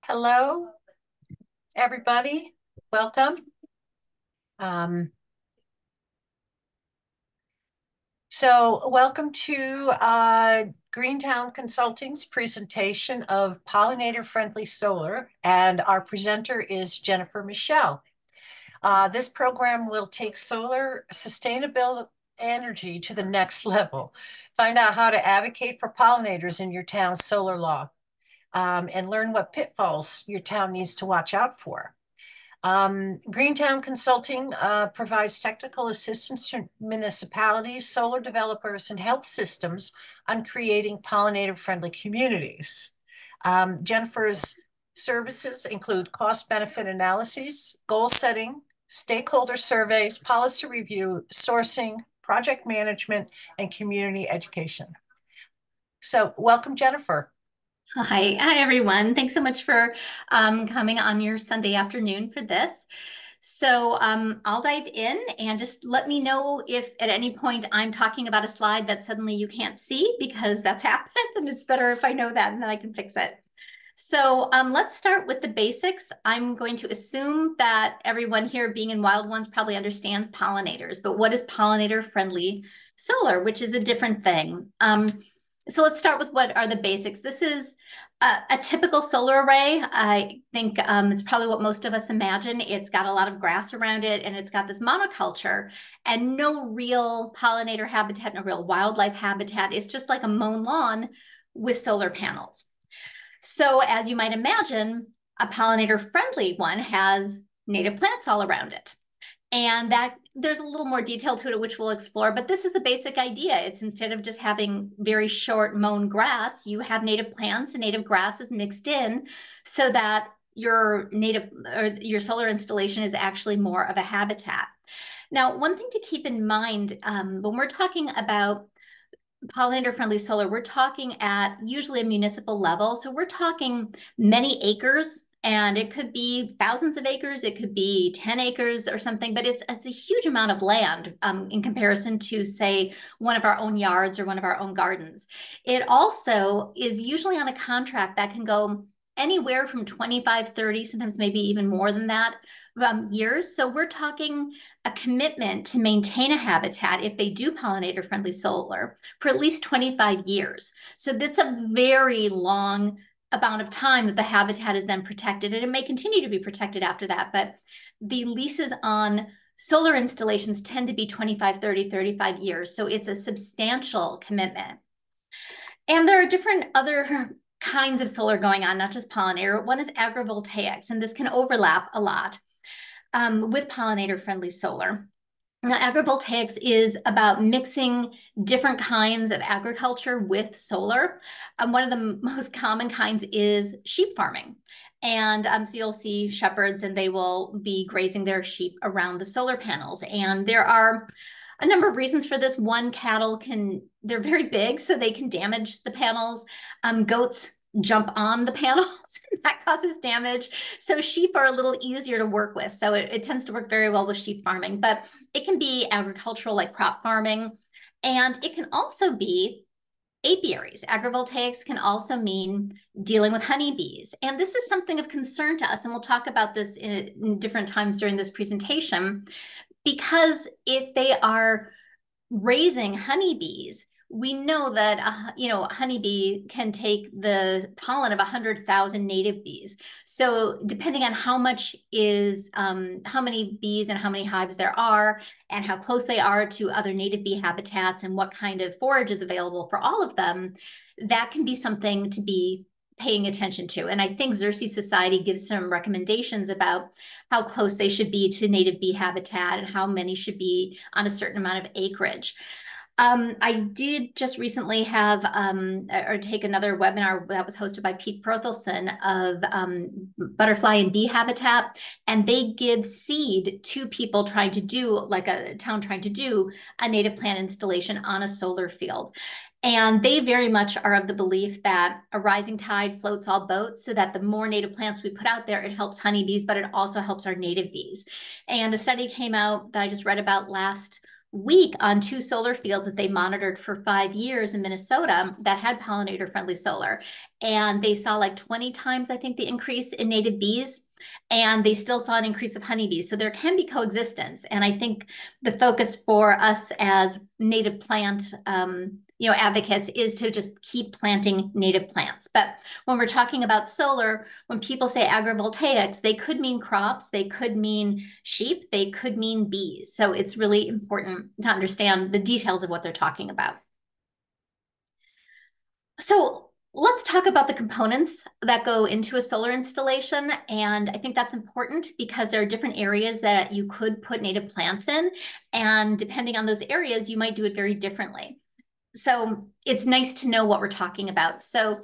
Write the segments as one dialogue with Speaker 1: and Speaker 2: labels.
Speaker 1: Hello, everybody. Welcome. Um, welcome to Greentown Consulting's presentation of pollinator-friendly solar, and our presenter is Jennifer Michelle. This program will take solar sustainable energy to the next level. Find out how to advocate for pollinators in your town's solar law, and learn what pitfalls your town needs to watch out for. Greentown Consulting provides technical assistance to municipalities, solar developers, and health systems on creating pollinator-friendly communities. Jennifer's services include cost-benefit analyses, goal setting, stakeholder surveys, policy review, sourcing, project management, and community education. So welcome, Jennifer.
Speaker 2: Hi, everyone. Thanks so much for coming on your Sunday afternoon for this. I'll dive in and just let me know if at any point I'm talking about a slide that suddenly you can't see, because that's happened, and it's better if I know that and then I can fix it. Let's start with the basics. I'm going to assume that everyone here, being in Wild Ones, probably understands pollinators, but what is pollinator-friendly solar, which is a different thing. So let's start with what are the basics. This is a typical solar array. I think it's probably what most of us imagine. It's got a lot of grass around it, and it's got this monoculture and no real pollinator habitat, no real wildlife habitat. It's just like a mown lawn with solar panels. So as you might imagine, a pollinator-friendly one has native plants all around it. And that there's a little more detail to it, which we'll explore, but this is the basic idea. It's instead of just having very short mown grass, you have native plants and native grasses mixed in so that your native or your solar installation is actually more of a habitat. Now, one thing to keep in mind when we're talking about pollinator-friendly solar, we're talking at usually a municipal level. So we're talking many acres, and it could be thousands of acres, it could be 10 acres or something, but it's a huge amount of land in comparison to, say, one of our own yards or one of our own gardens. It also is usually on a contract that can go anywhere from 25, 30, sometimes maybe even more than that years. So we're talking a commitment to maintain a habitat if they do pollinator-friendly solar for at least 25 years. So that's a very long amount of time that the habitat is then protected, and it may continue to be protected after that, but the leases on solar installations tend to be 25, 30, 35 years. So it's a substantial commitment. And there are different other kinds of solar going on, not just pollinator. One is agrivoltaics, and this can overlap a lot with pollinator-friendly solar. Now, agrivoltaics is about mixing different kinds of agriculture with solar. One of the most common kinds is sheep farming. And so you'll see shepherds, and they will be grazing their sheep around the solar panels. And there are a number of reasons for this. One, cattle they're very big, so they can damage the panels. Goats jump on the panels, and that causes damage. So sheep are a little easier to work with. So it tends to work very well with sheep farming, but it can be agricultural, like crop farming. And it can also be apiaries. Agrivoltaics can also mean dealing with honeybees. And this is something of concern to us. And we'll talk about this in different times during this presentation, because if they are raising honeybees, we know that a honeybee can take the pollen of 100,000 native bees. So depending on how many bees and how many hives there are, and how close they are to other native bee habitats, and what kind of forage is available for all of them, that can be something to be paying attention to. And I think Xerces Society gives some recommendations about how close they should be to native bee habitat and how many should be on a certain amount of acreage. I did just recently have or take another webinar that was hosted by Pete Berthelsen of butterfly and bee habitat, and they give seed to people trying to do, like a town trying to do a native plant installation on a solar field. And they very much are of the belief that a rising tide floats all boats, so that the more native plants we put out there, it helps honeybees, but it also helps our native bees. And a study came out that I just read about last week on 2 solar fields that they monitored for 5 years in Minnesota that had pollinator friendly solar. And they saw like 20 times, I think, the increase in native bees. And they still saw an increase of honeybees. So there can be coexistence. And I think the focus for us as native plant advocates is to just keep planting native plants. But when we're talking about solar, when people say agrivoltaics, they could mean crops, they could mean sheep, they could mean bees. So it's really important to understand the details of what they're talking about. So let's talk about the components that go into a solar installation. And I think that's important because there are different areas that you could put native plants in. And depending on those areas, you might do it very differently. So it's nice to know what we're talking about. So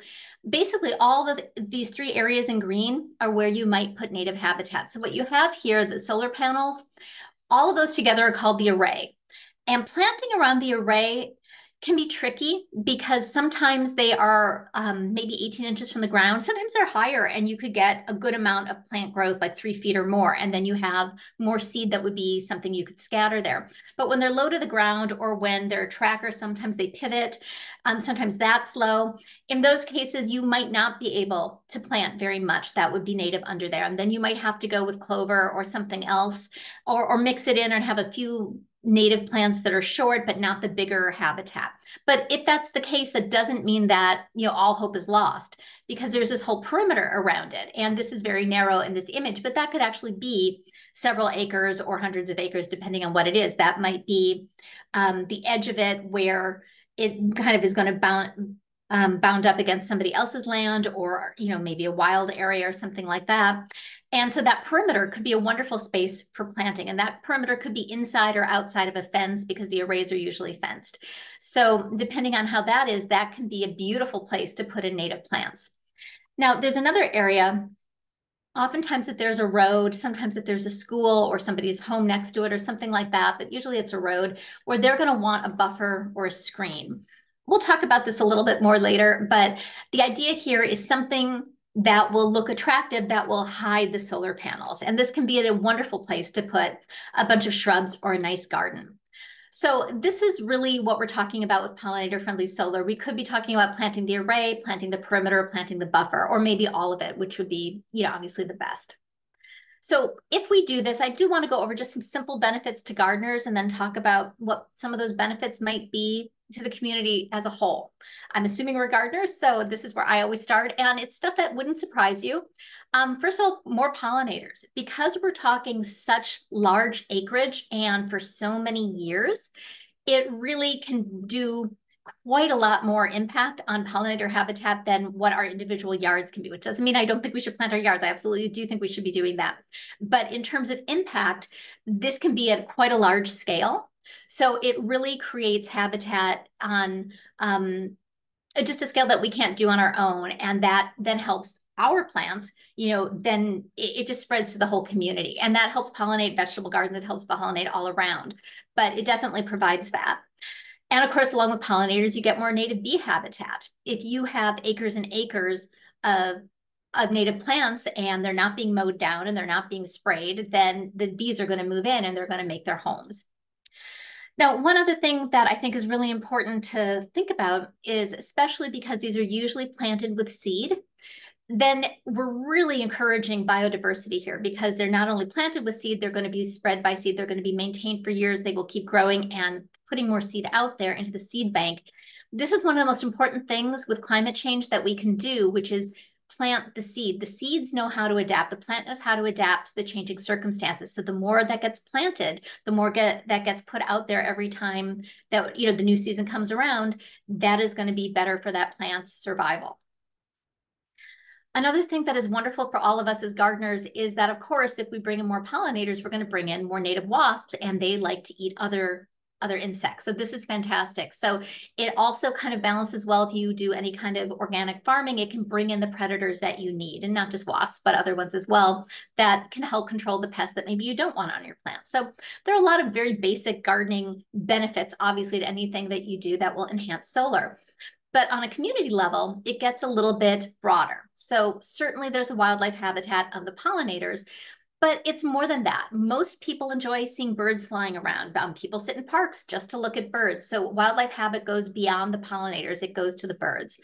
Speaker 2: basically all of these 3 areas in green are where you might put native habitat. So what you have here, the solar panels, all of those together are called the array. And planting around the array can be tricky because sometimes they are maybe 18 inches from the ground. Sometimes they're higher and you could get a good amount of plant growth, like 3 feet or more. And then you have more seed that would be something you could scatter there. But when they're low to the ground or when they're a tracker, sometimes they pivot. Sometimes that's low. In those cases, you might not be able to plant very much that would be native under there. And then you might have to go with clover or something else, or mix it in and have a few native plants that are short, but not the bigger habitat. But if that's the case, that doesn't mean that, all hope is lost, because there's this whole perimeter around it. And this is very narrow in this image, but that could actually be several acres or hundreds of acres, depending on what it is. That might be the edge of it where it kind of is going to bound up against somebody else's land, or maybe a wild area or something like that. And so that perimeter could be a wonderful space for planting. And that perimeter could be inside or outside of a fence because the arrays are usually fenced. So depending on how that is, that can be a beautiful place to put in native plants. Now, there's another area. Oftentimes, if there's a road, sometimes if there's a school or somebody's home next to it or something like that, but usually it's a road where they're going to want a buffer or a screen. We'll talk about this a little bit more later, but the idea here is something that will look attractive, that will hide the solar panels. And this can be a wonderful place to put a bunch of shrubs or a nice garden. So this is really what we're talking about with pollinator-friendly solar. We could be talking about planting the array, planting the perimeter, planting the buffer, or maybe all of it, which would be, obviously the best. So if we do this, I do want to go over just some simple benefits to gardeners and then talk about what some of those benefits might be to the community as a whole. I'm assuming we're gardeners, so this is where I always start, and it's stuff that wouldn't surprise you. First of all, more pollinators. Because we're talking such large acreage and for so many years, it really can do quite a lot more impact on pollinator habitat than what our individual yards can be, which doesn't mean I don't think we should plant our yards. I absolutely do think we should be doing that. But in terms of impact, this can be at quite a large scale. So it really creates habitat on just a scale that we can't do on our own. And that then helps our plants, then it just spreads to the whole community. And that helps pollinate vegetable gardens. It helps pollinate all around. But it definitely provides that. And of course, along with pollinators, you get more native bee habitat. If you have acres and acres of native plants and they're not being mowed down and they're not being sprayed, then the bees are going to move in and they're going to make their homes. Now, one other thing that I think is really important to think about is, especially because these are usually planted with seed, then we're really encouraging biodiversity here, because they're not only planted with seed, they're going to be spread by seed, they're going to be maintained for years, they will keep growing and putting more seed out there into the seed bank. This is one of the most important things with climate change that we can do, which is plant the seed. The seeds know how to adapt. The plant knows how to adapt to the changing circumstances. So the more that gets planted, the more that gets put out there every time that the new season comes around, that is going to be better for that plant's survival. Another thing that is wonderful for all of us as gardeners is that, of course, if we bring in more pollinators, we're going to bring in more native wasps, and they like to eat other insects. So this is fantastic. So it also kind of balances well. If you do any kind of organic farming, it can bring in the predators that you need, and not just wasps, but other ones as well, that can help control the pests that maybe you don't want on your plant. So there are a lot of very basic gardening benefits, obviously, to anything that you do that will enhance solar. But on a community level, it gets a little bit broader. So certainly there's a wildlife habitat of the pollinators, But it's more than that. Most people enjoy seeing birds flying around. People sit in parks just to look at birds. So wildlife habit goes beyond the pollinators, it goes to the birds.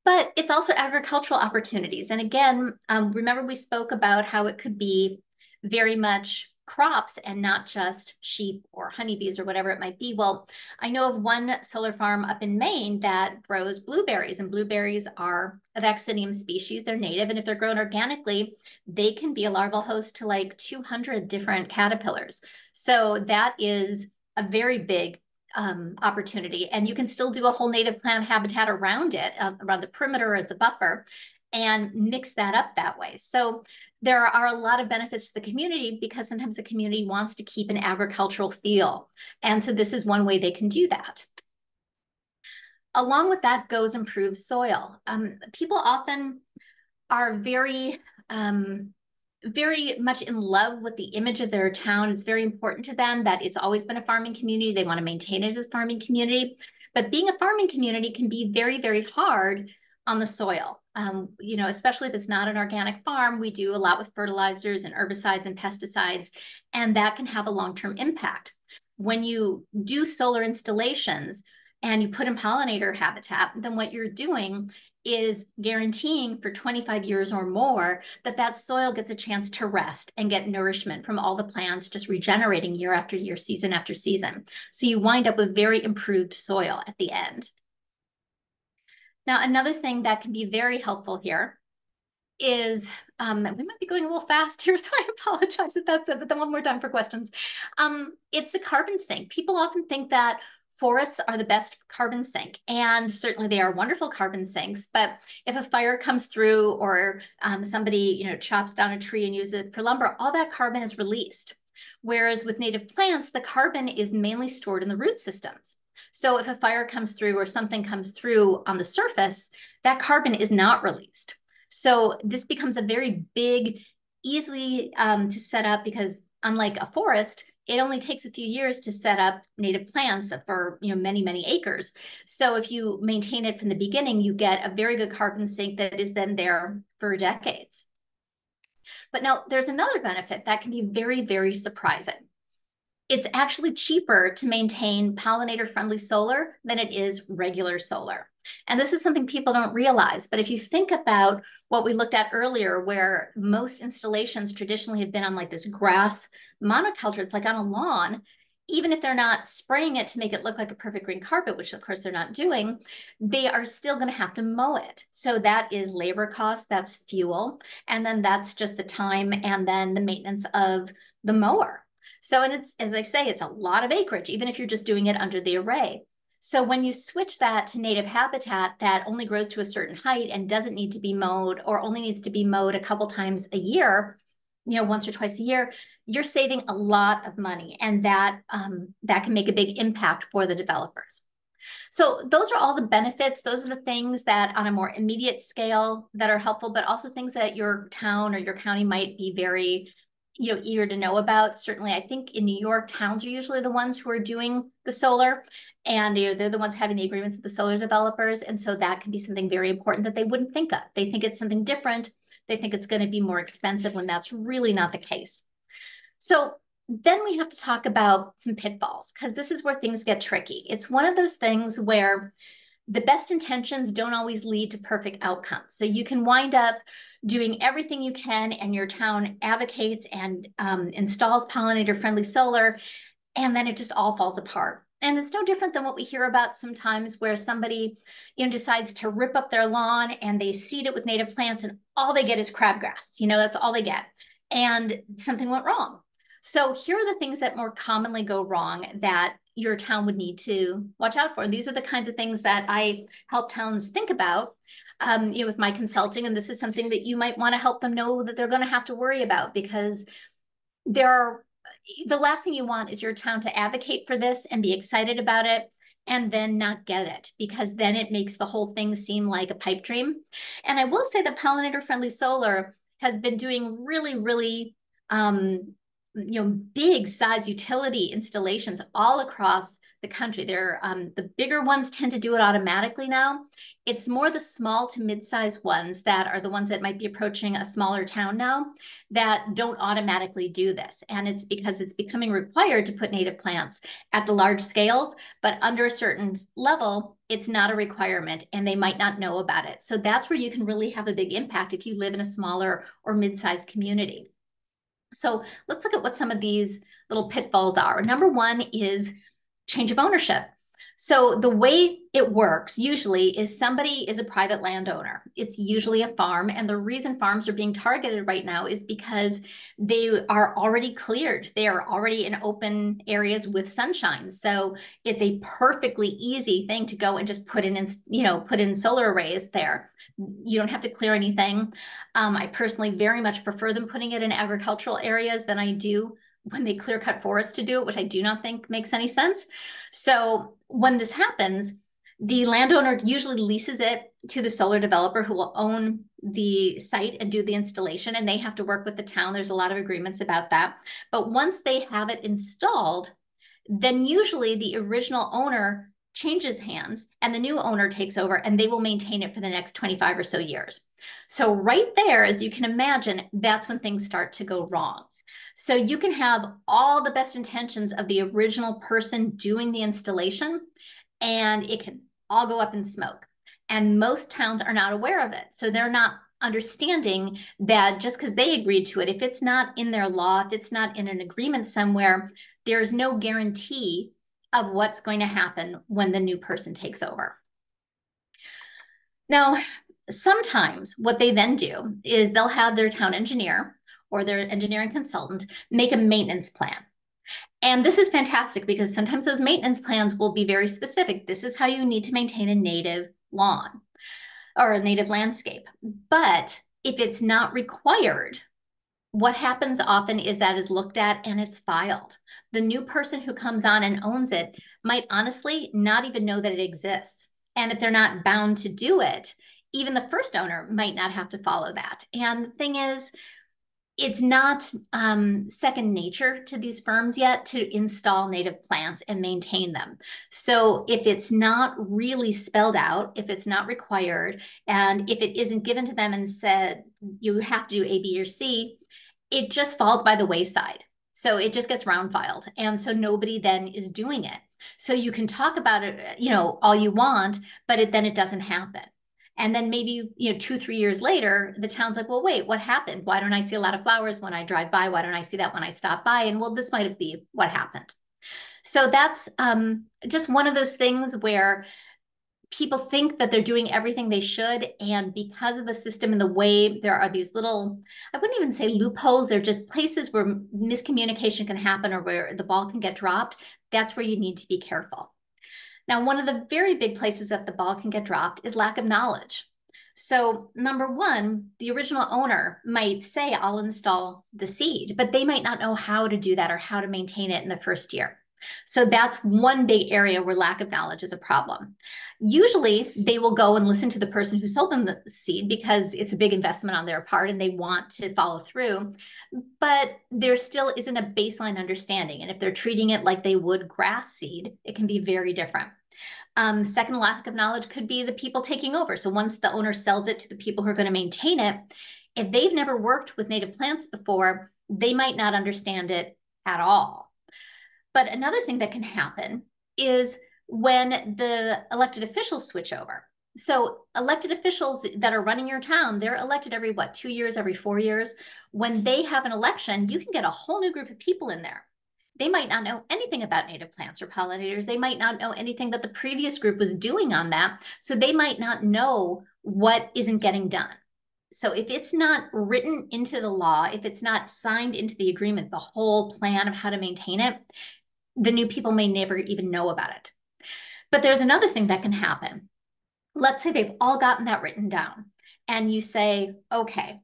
Speaker 2: But it's also agricultural opportunities. And again, remember we spoke about how it could be very much crops and not just sheep or honeybees or whatever it might be. Well, I know of one solar farm up in Maine that grows blueberries, and blueberries are a vaccinium species. They're native, and if they're grown organically, they can be a larval host to like 200 different caterpillars. So that is a very big opportunity, and you can still do a whole native plant habitat around it, around the perimeter as a buffer, and mix that up that way. So there are a lot of benefits to the community because sometimes the community wants to keep an agricultural feel. And so this is one way they can do that. Along with that goes improved soil. People often are very much in love with the image of their town. It's very important to them that it's always been a farming community. They want to maintain it as a farming community. But being a farming community can be very, very hard on the soil. Especially if it's not an organic farm, we do a lot with fertilizers and herbicides and pesticides, and that can have a long-term impact. When you do solar installations and you put in pollinator habitat, then what you're doing is guaranteeing for 25 years or more that that soil gets a chance to rest and get nourishment from all the plants just regenerating year after year, season after season. So you wind up with very improved soil at the end. Now, another thing that can be very helpful here is, we might be going a little fast here, so I apologize if that's it, but then one more time for questions. It's the carbon sink. People often think that forests are the best carbon sink, and certainly they are wonderful carbon sinks. But if a fire comes through or somebody chops down a tree and uses it for lumber, all that carbon is released. Whereas with native plants, the carbon is mainly stored in the root systems. So if a fire comes through or something comes through on the surface, that carbon is not released. So this becomes a very big, easily to set up, because unlike a forest, it only takes a few years to set up native plants for many, many acres. So if you maintain it from the beginning, you get a very good carbon sink that is then there for decades. But now there's another benefit that can be very, very surprising. It's actually cheaper to maintain pollinator-friendly solar than it is regular solar. And this is something people don't realize, but if you think about what we looked at earlier, where most installations traditionally have been on like this grass monoculture, it's like on a lawn, even if they're not spraying it to make it look like a perfect green carpet, which of course they're not doing, they are still going to have to mow it. So that is labor cost, that's fuel, and then that's just the time and then the maintenance of the mower. So, and it's, as I say, it's a lot of acreage, even if you're just doing it under the array. So when you switch that to native habitat that only grows to a certain height and doesn't need to be mowed, or only needs to be mowed a couple times a year, once or twice a year, you're saving a lot of money, and that can make a big impact for the developers. So those are all the benefits. Those are the things that on a more immediate scale that are helpful, but also things that your town or your county might be very eager to know about. Certainly, I think in New York, towns are usually the ones who are doing the solar, and they're the ones having the agreements with the solar developers. And so that can be something very important that they wouldn't think of. They think it's something different. They think it's going to be more expensive when that's really not the case. So then we have to talk about some pitfalls, because this is where things get tricky. It's one of those things where the best intentions don't always lead to perfect outcomes. So you can wind up doing everything you can, and your town advocates and installs pollinator-friendly solar, and then it just all falls apart. And it's no different than what we hear about sometimes, where somebody decides to rip up their lawn and they seed it with native plants, and all they get is crabgrass. That's all they get. And something went wrong. So here are the things that more commonly go wrong that your town would need to watch out for. And these are the kinds of things that I help towns think about with my consulting. And this is something that you might want to help them know that they're going to have to worry about, because the last thing you want is your town to advocate for this and be excited about it and then not get it, because then it makes the whole thing seem like a pipe dream. And I will say that pollinator-friendly solar has been doing really, really big size utility installations all across the country. The bigger ones tend to do it automatically now. It's more the small to mid-sized ones that are the ones that might be approaching a smaller town now that don't automatically do this. And it's because it's becoming required to put native plants at the large scales, but under a certain level, it's not a requirement and they might not know about it. So that's where you can really have a big impact if you live in a smaller or mid-sized community. So let's look at what some of these little pitfalls are. Number one is change of ownership. So the way it works usually is somebody is a private landowner. It's usually a farm. And the reason farms are being targeted right now is because they are already cleared. They are already in open areas with sunshine. So it's a perfectly easy thing to go and just put in solar arrays there. You don't have to clear anything. I personally very much prefer them putting it in agricultural areas than I do when they clear cut forests to do it, which I do not think makes any sense. So when this happens, the landowner usually leases it to the solar developer who will own the site and do the installation, and they have to work with the town. There's a lot of agreements about that. But once they have it installed, then usually the original owner changes hands and the new owner takes over and they will maintain it for the next 25 or so years. So right there, as you can imagine, that's when things start to go wrong. So you can have all the best intentions of the original person doing the installation, and it can all go up in smoke. And most towns are not aware of it. So they're not understanding that just because they agreed to it, if it's not in their law, if it's not in an agreement somewhere, there's no guarantee of what's going to happen when the new person takes over. Now, sometimes what they then do is they'll have their town engineer or their engineering consultant make a maintenance plan. And this is fantastic because sometimes those maintenance plans will be very specific. This is how you need to maintain a native lawn or a native landscape. But if it's not required, what happens often is that is looked at and it's filed. The new person who comes on and owns it might honestly not even know that it exists. And if they're not bound to do it, even the first owner might not have to follow that. And the thing is, it's not second nature to these firms yet to install native plants and maintain them. So if it's not really spelled out, if it's not required, and if it isn't given to them and said, you have to do A, B, or C, it just falls by the wayside. So it just gets round filed. And so nobody then is doing it. So you can talk about it, all you want, but then it doesn't happen. And then maybe, 2, 3 years later, the town's like, well, wait, what happened? Why don't I see a lot of flowers when I drive by? Why don't I see that when I stop by? And well, this might be what happened. So that's just one of those things where people think that they're doing everything they should. And because of the system and the way there are these little, I wouldn't even say loopholes, they're just places where miscommunication can happen or where the ball can get dropped. That's where you need to be careful. Now, one of the very big places that the ball can get dropped is lack of knowledge. So number one, the original owner might say, I'll install the seed, but they might not know how to do that or how to maintain it in the first year. So that's one big area where lack of knowledge is a problem. Usually they will go and listen to the person who sold them the seed because it's a big investment on their part and they want to follow through, but there still isn't a baseline understanding. And if they're treating it like they would grass seed, it can be very different. Second lack of knowledge could be the people taking over. So once the owner sells it to the people who are going to maintain it, if they've never worked with native plants before, they might not understand it at all. But another thing that can happen is when the elected officials switch over. So elected officials that are running your town, they're elected every 2 years, every 4 years. When they have an election, you can get a whole new group of people in there. They might not know anything about native plants or pollinators. They might not know anything that the previous group was doing on that. So they might not know what isn't getting done. So if it's not written into the law, if it's not signed into the agreement, the whole plan of how to maintain it, the new people may never even know about it. But there's another thing that can happen. Let's say they've all gotten that written down and you say, okay,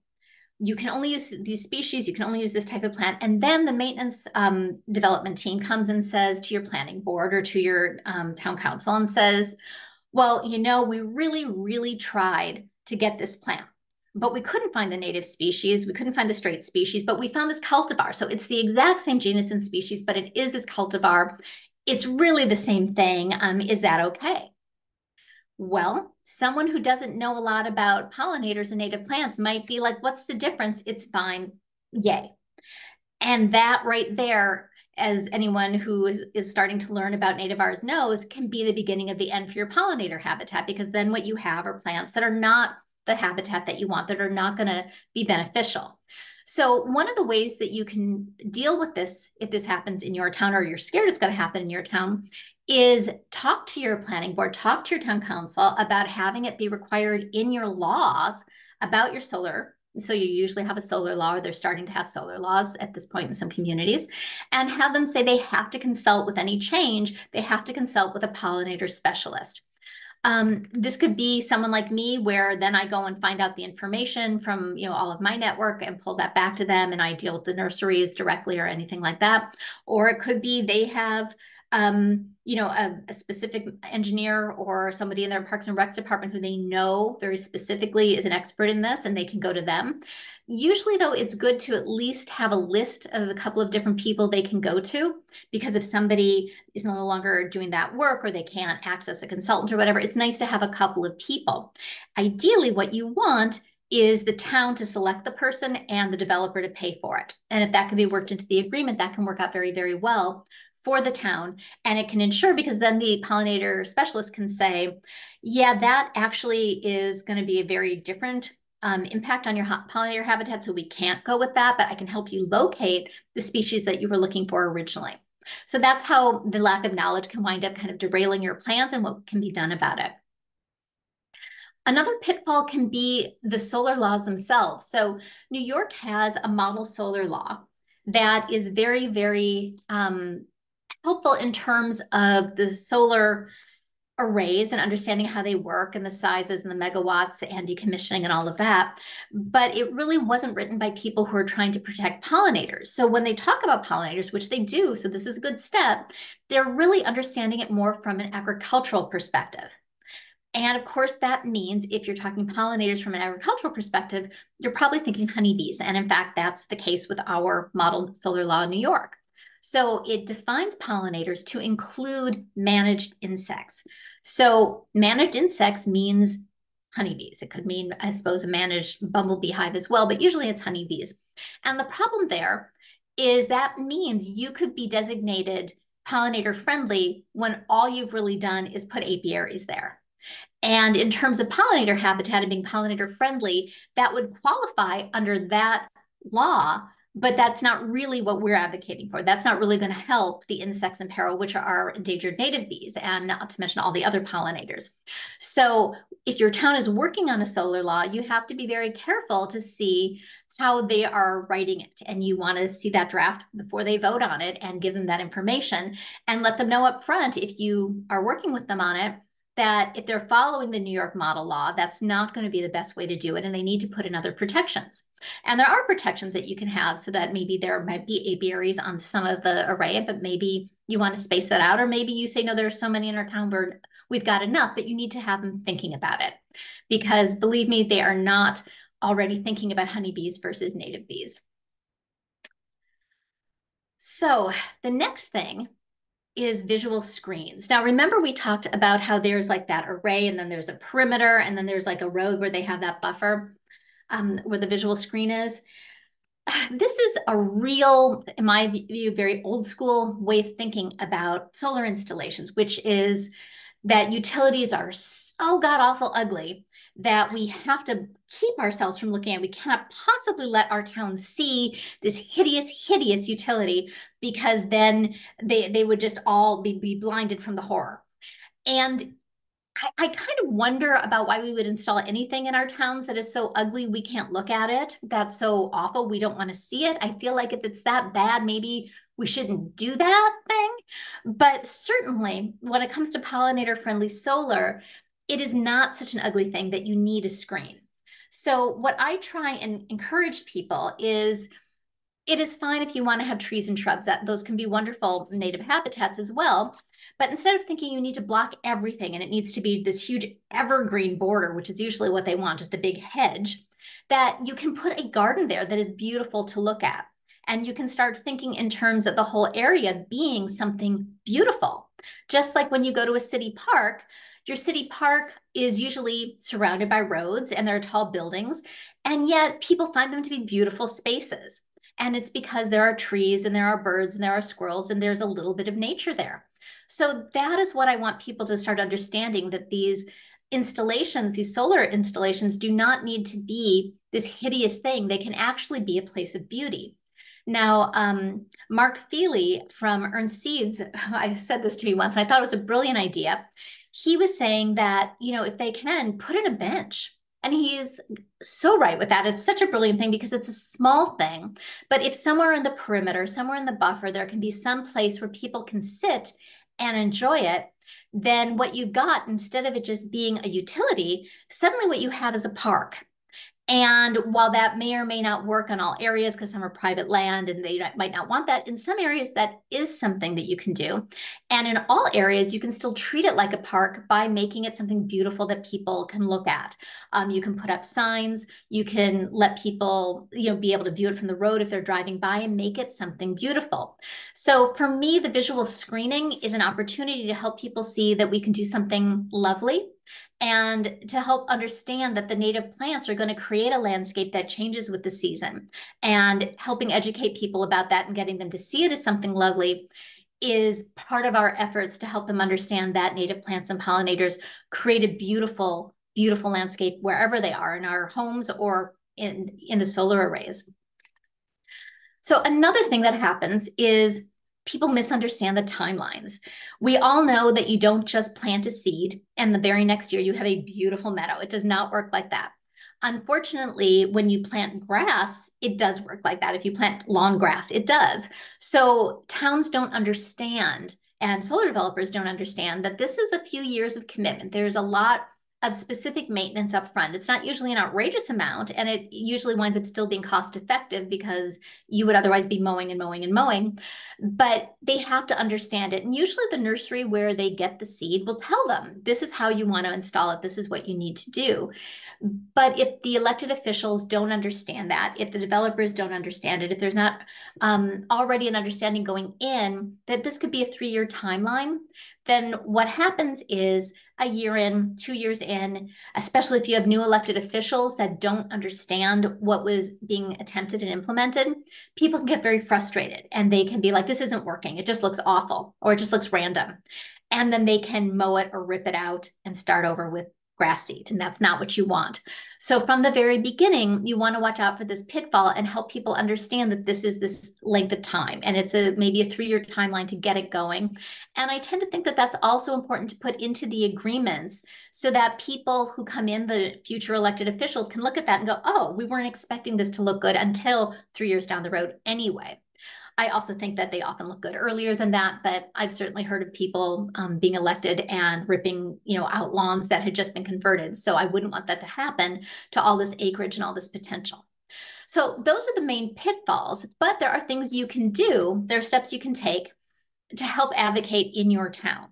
Speaker 2: you can only use these species, you can only use this type of plant. And then the maintenance development team comes and says to your planning board or to your town council and says, well, we really, really tried to get this plant. but we couldn't find the native species. We couldn't find the straight species, but we found this cultivar. So it's the exact same genus and species, but it is this cultivar. It's really the same thing. Is that okay? Well, someone who doesn't know a lot about pollinators and native plants might be like, what's the difference? It's fine. Yay. And that right there, as anyone who is starting to learn about nativars knows, can be the beginning of the end for your pollinator habitat, because then what you have are plants that are not the habitat that you want, that are not going to be beneficial. So one of the ways that you can deal with this, if this happens in your town or you're scared it's going to happen in your town, is talk to your planning board, talk to your town council about having it be required in your laws about your solar. So you usually have a solar law, or they're starting to have solar laws at this point in some communities, and have them say they have to consult with any change. They have to consult with a pollinator specialist. This could be someone like me, where then I go and find out the information from all of my network and pull that back to them, and I deal with the nurseries directly or anything like that. Or it could be they have a specific engineer or somebody in their Parks and Rec department who they know very specifically is an expert in this, and they can go to them. Usually, though, it's good to at least have a list of a couple of different people they can go to, because if somebody is no longer doing that work or they can't access a consultant or whatever, it's nice to have a couple of people. Ideally, what you want is the town to select the person and the developer to pay for it. And if that can be worked into the agreement, that can work out very, very well for the town. And it can ensure, because then the pollinator specialist can say, yeah, that actually is going to be a very different impact on your pollinator habitat, so we can't go with that, but I can help you locate the species that you were looking for originally. So that's how the lack of knowledge can wind up kind of derailing your plans and what can be done about it. Another pitfall can be the solar laws themselves. So New York has a model solar law that is very, very helpful in terms of the solar arrays and understanding how they work and the sizes and the megawatts and decommissioning and all of that. But it really wasn't written by people who are trying to protect pollinators. So when they talk about pollinators, which they do, so this is a good step, they're really understanding it more from an agricultural perspective. And of course, that means if you're talking pollinators from an agricultural perspective, you're probably thinking honeybees. And in fact, that's the case with our model solar law in New York. So it defines pollinators to include managed insects. So managed insects means honeybees. It could mean, I suppose, a managed bumblebee hive as well, but usually it's honeybees. And the problem there is that means you could be designated pollinator friendly when all you've really done is put apiaries there. And in terms of pollinator habitat and being pollinator friendly, that would qualify under that law, but that's not really what we're advocating for. That's not really going to help the insects in peril, which are endangered native bees, and not to mention all the other pollinators. So if your town is working on a solar law, you have to be very careful to see how they are writing it. And you want to see that draft before they vote on it and give them that information and let them know up front, if you are working with them on it, that if they're following the New York model law, that's not going to be the best way to do it, and they need to put in other protections. And there are protections that you can have, so that maybe there might be apiaries on some of the array, but maybe you want to space that out, or maybe you say, no, there are so many in our town, we've got enough, but you need to have them thinking about it. Because believe me, they are not already thinking about honeybees versus native bees. So the next thing is visual screens. Now, remember we talked about how there's like that array, and then there's a perimeter, and then there's like a road where they have that buffer where the visual screen is. This is a real, in my view, very old school way of thinking about solar installations, which is that utilities are so god awful ugly that we have to keep ourselves from looking at. We cannot possibly let our town see this hideous, hideous utility, because then they would just all be blinded from the horror. And I kind of wonder about why we would install anything in our towns that is so ugly we can't look at it. That's so awful. We don't want to see it. I feel like if it's that bad, maybe we shouldn't do that thing. But certainly when it comes to pollinator friendly solar, it is not such an ugly thing that you need a screen. So what I try and encourage people is, it is fine if you want to have trees and shrubs, that those can be wonderful native habitats as well. But instead of thinking you need to block everything and it needs to be this huge evergreen border, which is usually what they want, just a big hedge, that you can put a garden there that is beautiful to look at. And you can start thinking in terms of the whole area being something beautiful. Just like when you go to a city park, your city park is usually surrounded by roads and there are tall buildings, and yet people find them to be beautiful spaces. And it's because there are trees and there are birds and there are squirrels and there's a little bit of nature there. So that is what I want people to start understanding, that these installations, these solar installations, do not need to be this hideous thing. They can actually be a place of beauty. Now, Mark Feely from Earn Seeds, I said this to me once, and I thought it was a brilliant idea. He was saying that, if they can, put in a bench. And he's so right with that. It's such a brilliant thing because it's a small thing. But if somewhere in the perimeter, somewhere in the buffer, there can be some place where people can sit and enjoy it, then what you've got, instead of it just being a utility, suddenly what you have is a park. And while that may or may not work on all areas, because some are private land and they might not want that, in some areas that is something that you can do. And in all areas, you can still treat it like a park by making it something beautiful that people can look at. You can put up signs, you can let people, be able to view it from the road if they're driving by, and make it something beautiful. So for me, the visual screening is an opportunity to help people see that we can do something lovely, and to help understand that the native plants are going to create a landscape that changes with the season. And helping educate people about that and getting them to see it as something lovely is part of our efforts to help them understand that native plants and pollinators create a beautiful, beautiful landscape wherever they are, in our homes or in the solar arrays. So another thing that happens is people misunderstand the timelines. We all know that you don't just plant a seed and the very next year you have a beautiful meadow. It does not work like that. Unfortunately, when you plant grass, it does work like that. If you plant lawn grass, it does. So towns don't understand, and solar developers don't understand, that this is a few years of commitment. There's a lot of specific maintenance up front. It's not usually an outrageous amount, and it usually winds up still being cost effective because you would otherwise be mowing and mowing and mowing. But they have to understand it. And usually the nursery where they get the seed will tell them, this is how you want to install it. This is what you need to do. But if the elected officials don't understand that, if the developers don't understand it, if there's not already an understanding going in that this could be a 3-year timeline, then what happens is a year in, 2 years in, especially if you have new elected officials that don't understand what was being attempted and implemented, people can get very frustrated and they can be like, this isn't working. It just looks awful, or it just looks random. And then they can mow it or rip it out and start over with grass seed, and that's not what you want. So from the very beginning, you want to watch out for this pitfall and help people understand that this is this length of time, and it's maybe a 3-year timeline to get it going. And I tend to think that that's also important to put into the agreements so that people who come in, the future elected officials, can look at that and go, oh, we weren't expecting this to look good until 3 years down the road anyway. I also think that they often look good earlier than that, but I've certainly heard of people being elected and ripping, out lawns that had just been converted. So I wouldn't want that to happen to all this acreage and all this potential. So those are the main pitfalls, but there are things you can do. There are steps you can take to help advocate in your town.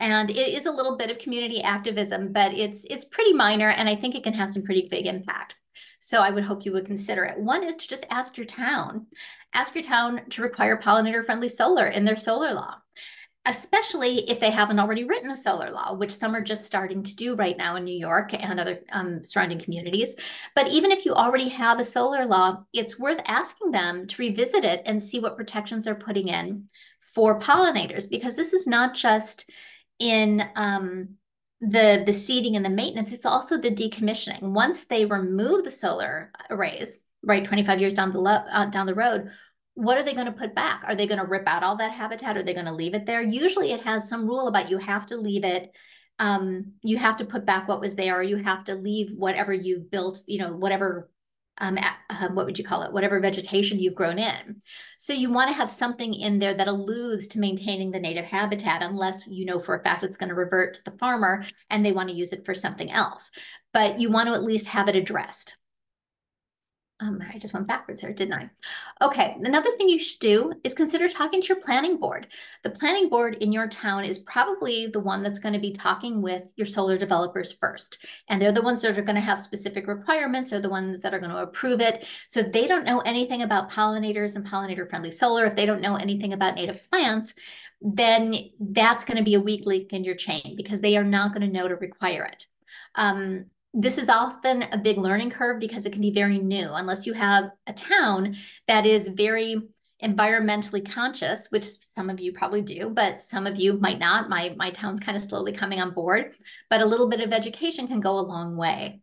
Speaker 2: And it is a little bit of community activism, but it's pretty minor, and I think it can have some pretty big impact. So I would hope you would consider it. One is to just ask your town to require pollinator-friendly solar in their solar law, especially if they haven't already written a solar law, which some are just starting to do right now in New York and other surrounding communities. But even if you already have a solar law, it's worth asking them to revisit it and see what protections they're putting in for pollinators, because this is not just in the seeding and the maintenance, it's also the decommissioning. Once they remove the solar arrays, right, 25 years down the road, what are they going to put back? Are they going to rip out all that habitat? Are they going to leave it there? Usually it has some rule about you have to leave it. You have to put back what was there, or you have to leave whatever you've built, whatever, what would you call it? Whatever vegetation you've grown in. So you want to have something in there that alludes to maintaining the native habitat, unless you know for a fact it's going to revert to the farmer and they want to use it for something else. But you want to at least have it addressed. I just went backwards there, didn't I? Okay, another thing you should do is consider talking to your planning board. The planning board in your town is probably the one that's going to be talking with your solar developers first. And they're the ones that are going to have specific requirements. They're the ones that are going to approve it. So if they don't know anything about pollinators and pollinator-friendly solar, if they don't know anything about native plants, then that's going to be a weak link in your chain because they are not going to know to require it. This is often a big learning curve because it can be very new unless you have a town that is very environmentally conscious, which some of you probably do, but some of you might not. My town's kind of slowly coming on board, but a little bit of education can go a long way.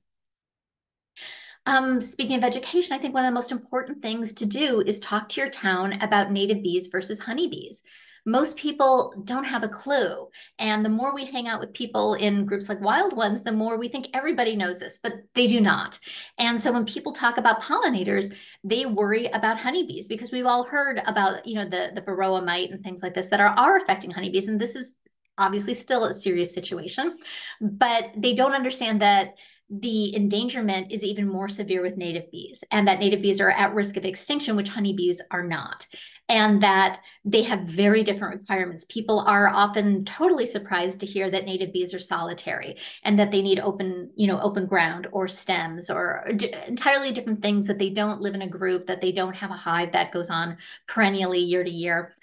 Speaker 2: Speaking of education, I think one of the most important things to do is talk to your town about native bees versus honeybees. Most people don't have a clue. And the more we hang out with people in groups like Wild Ones, the more we think everybody knows this, but they do not. And so when people talk about pollinators, they worry about honeybees because we've all heard about, the varroa mite and things like this that are affecting honeybees. And this is obviously still a serious situation, but they don't understand that the endangerment is even more severe with native bees, and that native bees are at risk of extinction, which honeybees are not, and that they have very different requirements. People are often totally surprised to hear that native bees are solitary and that they need open ground or stems or entirely different things, that they don't live in a group, that they don't have a hive that goes on perennially year to year.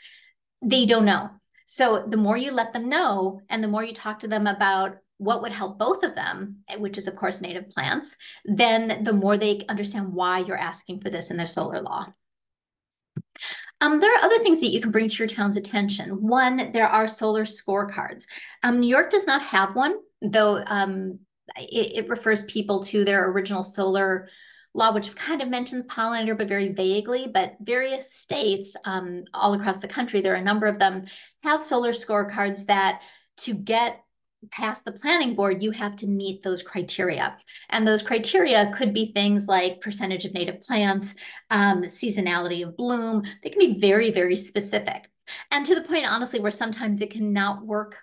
Speaker 2: They don't know. So the more you let them know and the more you talk to them about what would help both of them, which is, of course, native plants, then the more they understand why you're asking for this in their solar law. There are other things that you can bring to your town's attention. One, there are solar scorecards. New York does not have one, though it refers people to their original solar law, which kind of mentions pollinator, but very vaguely. But various states all across the country, there are a number of them, have solar scorecards that to get past the planning board, you have to meet those criteria. And those criteria could be things like percentage of native plants, seasonality of bloom. They can be very, very specific. And to the point, honestly, where sometimes it cannot work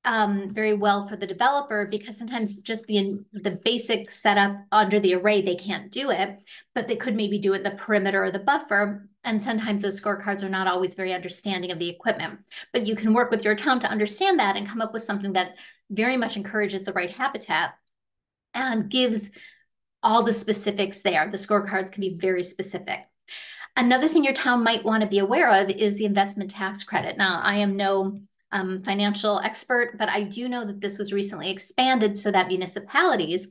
Speaker 2: very well for the developer because sometimes just the basic setup under the array, they can't do it, but they could maybe do it the perimeter or the buffer. And sometimes those scorecards are not always very understanding of the equipment. But you can work with your town to understand that and come up with something that very much encourages the right habitat and gives all the specifics there. The scorecards can be very specific. Another thing your town might want to be aware of is the investment tax credit. Now, I am no financial expert, but I do know that this was recently expanded so that municipalities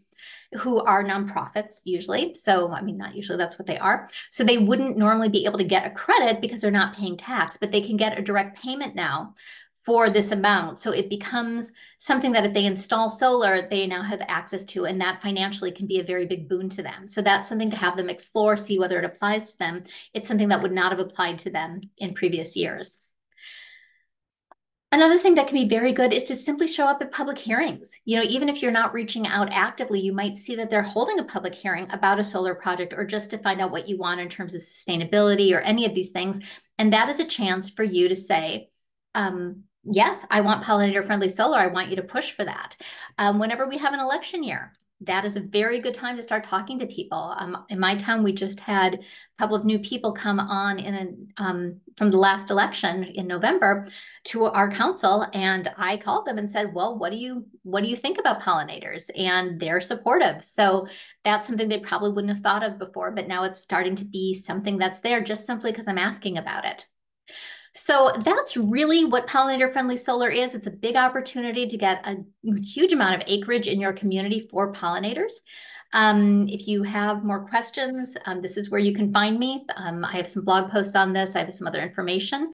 Speaker 2: who are nonprofits usually, so I mean, not usually, that's what they are, so they wouldn't normally be able to get a credit because they're not paying tax, but they can get a direct payment now for this amount. So it becomes something that if they install solar, they now have access to, and that financially can be a very big boon to them. So that's something to have them explore, see whether it applies to them. It's something that would not have applied to them in previous years. Another thing that can be very good is to simply show up at public hearings. Even if you're not reaching out actively, you might see that they're holding a public hearing about a solar project or just to find out what you want in terms of sustainability or any of these things. And that is a chance for you to say, yes, I want pollinator-friendly solar. I want you to push for that. Whenever we have an election year, that is a very good time to start talking to people. In my town, we just had a couple of new people come on from the last election in November to our council, and I called them and said, well, what do you think about pollinators? And they're supportive. So that's something they probably wouldn't have thought of before, but now it's starting to be something that's there just simply because I'm asking about it. So that's really what pollinator-friendly solar is. It's a big opportunity to get a huge amount of acreage in your community for pollinators. If you have more questions, this is where you can find me. I have some blog posts on this. I have some other information.